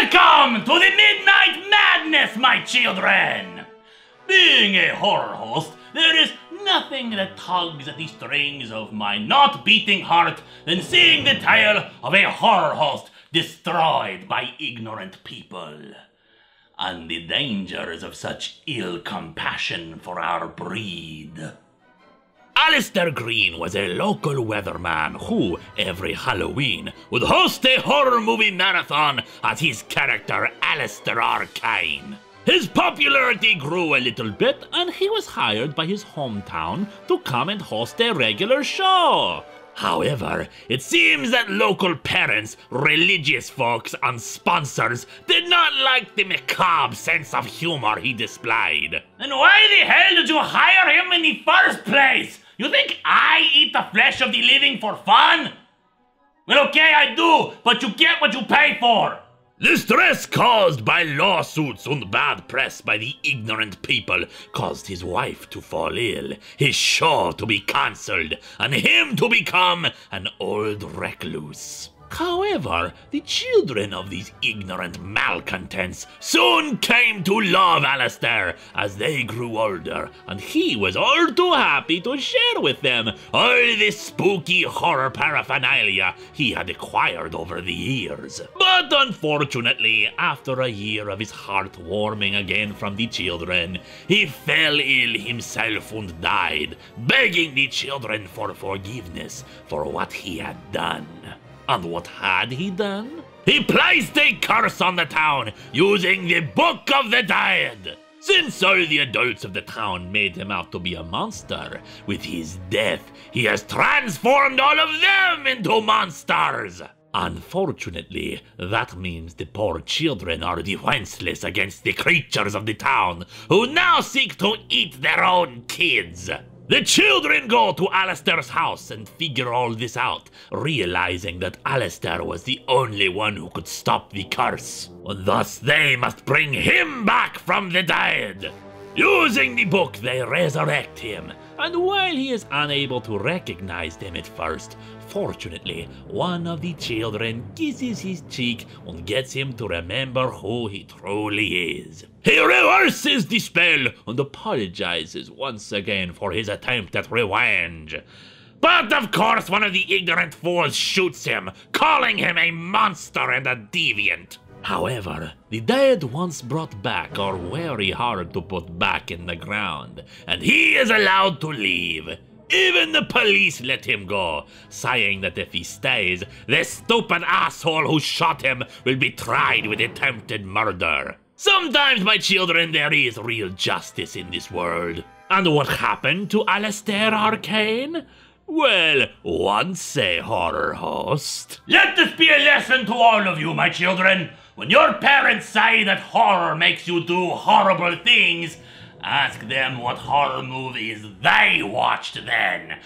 Welcome to the Midnight Madness, my children! Being a horror host, there is nothing that tugs at the strings of my not beating heart than seeing the tale of a horror host destroyed by ignorant people, and the dangers of such ill compassion for our breed. Aleister Green was a local weatherman who, every Halloween, would host a horror movie marathon as his character Aleister Arcane. His popularity grew a little bit, and he was hired by his hometown to come and host a regular show. However, it seems that local parents, religious folks, and sponsors did not like the macabre sense of humor he displayed. And why the hell did you hire him in the first place? You think I eat the flesh of the living for fun? Well, okay, I do, but you get what you pay for. The stress caused by lawsuits and bad press by the ignorant people caused his wife to fall ill, his show to be cancelled, and him to become an old recluse. However, the children of these ignorant malcontents soon came to love Aleister as they grew older, and he was all too happy to share with them all the spooky horror paraphernalia he had acquired over the years. But unfortunately, after a year of his heart warming again from the children, he fell ill himself and died, begging the children for forgiveness for what he had done. And what had he done? He placed a curse on the town using the Book of the Dead. Since all the adults of the town made him out to be a monster, with his death, he has transformed all of them into monsters. Unfortunately, that means the poor children are defenseless against the creatures of the town, who now seek to eat their own kids. The children go to Aleister's house and figure all this out, realizing that Aleister was the only one who could stop the curse. And thus they must bring him back from the dead. Using the book, they resurrect him, and while he is unable to recognize them at first, fortunately, one of the children kisses his cheek and gets him to remember who he truly is. He reverses the spell and apologizes once again for his attempt at revenge. But of course, one of the ignorant fools shoots him, calling him a monster and a deviant. However, the dead once brought back are very hard to put back in the ground, and he is allowed to leave. Even the police let him go, saying that if he stays, the stupid asshole who shot him will be tried with attempted murder. Sometimes, my children, there is real justice in this world. And what happened to Aleister Arcane? Well, once a horror host. Let this be a lesson to all of you, my children. When your parents say that horror makes you do horrible things, ask them what horror movies they watched then.